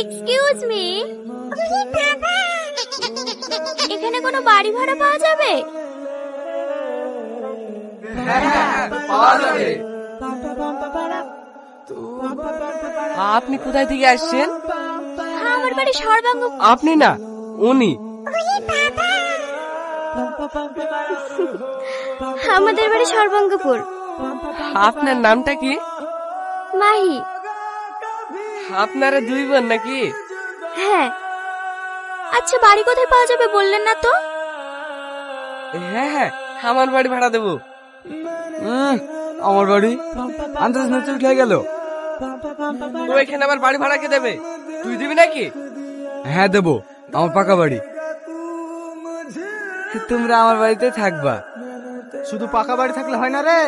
Excuse me, এখানে কোনো বাড়ি ভাড়া পাওয়া যাবে? পাওয়া যাবে। আপনি কোথায় থেকে আসছেন? আমার বাড়ি সর্বাঙ্গ। আপনি না, উনি। আমাদের বাড়ি সর্বাঙ্গপুর। আপনার নামটা কি? মাহি। আপনারা দুই বোন নাকি? হ্যাঁ। আচ্ছা, বাড়ি কোথায় পাওয়া যাবে বললেন না তো? হ্যাঁ হ্যাঁ, আমার বাড়ি ভাড়া দেবো। আমার বাড়ি আন্দাজ নতুন উঠে গেল। তো এখানে আবার বাড়ি ভাড়া কে দেবে? তুই দিবি নাকি? হ্যাঁ দেবো, আমার পাকা বাড়ি। তোমরা আমার বাড়িতে থাকবা। শুধু পাকা বাড়ি থাকলে হয় না রে,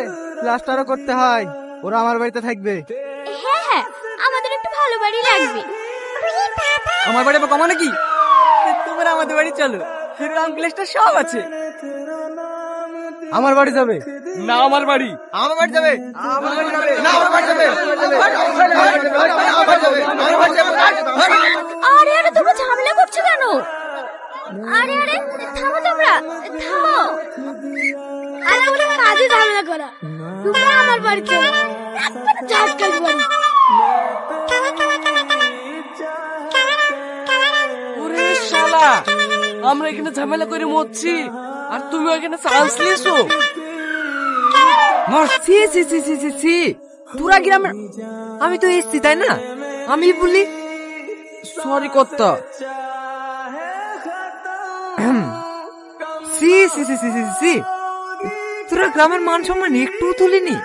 প্লাস্টারও করতে হয়। ওরা আমার বাড়িতে থাকবে। হ্যাঁ হ্যাঁ, আমাদের একটু ভালো বাড়ি লাগবে। আমার বাড়ি কমা নাকি? তোমরা আমাদের বাড়ি চলো, রাম প্লেসটা সব আছে। আমার বাড়ি যাবে না, আমার বাড়ি। আমার বাড়ি যাবে। আমার বাড়ি যাবে না, আমার বাড়ি যাবে। আমার বাড়ি যাবে। আরে আরে, তোমরা ঝামেলা করছো কেন? আরে আরে, থামো তোমরা, থামো। আরে ওরা কাজে ঝামেলা করা। তোমরা আমার বাড়ি চলো, একবার ঝাটকা দিব। ওরে শালা, আমরা এখানে ঝামেলা করে মরছি আর তুমি ওখানে চান্স নিয়েছো। সি সি সি সি সি সি, তোরা গ্রামের। আমি তো এসছি তাই না, আমি বলি সরি কর্তা। সি সি সি সি সি সি, তোরা গ্রামের মান সম্মান একটু তুলিনি?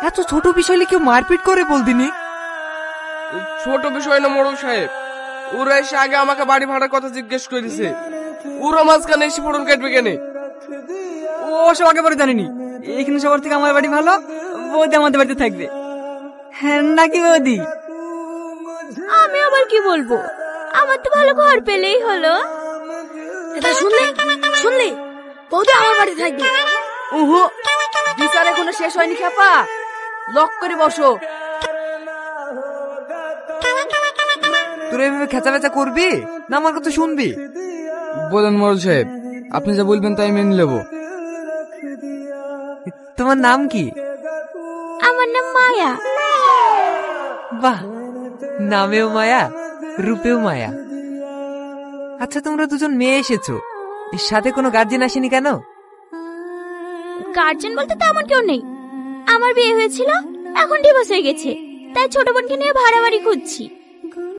এত ছোট বিষয় কেউ মারপিট করে বলদিনি? ছোট বিষয় না মোড়ল সাহেব, ওরা এসে আগে আমাকে বাড়ি ভাড়ার কথা জিজ্ঞেস করেছে। ওরা মাঝখানে এসে ফোড়ন কাটবে কেন? ও সব আগে পরে জানিনি। এখানে সবার থেকে আমার বাড়ি ভালো, বৌদি আমাদের বাড়িতে থাকবে। হ্যাঁ নাকি বৌদি? আমি আবার কি বলবো, আমার তো ভালো ঘর পেলেই হলো। এটা শুনলে শুনলে, বৌদি আমার বাড়ি থাকবে। ওহো, বিচার এখনো শেষ হয়নি খেপা, লক করে বসো। তোরা এভাবে খেচা বেচা করবি না আমার কথা শুনবি? বলেন মোড়ল সাহেব, আপনি যা বলবেন তাই মেনে নেব। তোমার নাম কি? আমার নাম মায়া। বাহ, নামেও মায়া, রূপেও মায়া। আচ্ছা, তোমরা দুজন মেয়ে এসেছো, এর সাথে কোনো গার্জেন আসেনি কেন? গার্জেন বলতে তেমন কেউ নেই। আমার বিয়ে হয়েছিল, এখন ডিভোর্স হয়ে গেছে, তাই ছোট বোনকে নিয়ে ভাড়া বাড়ি খুঁজছি।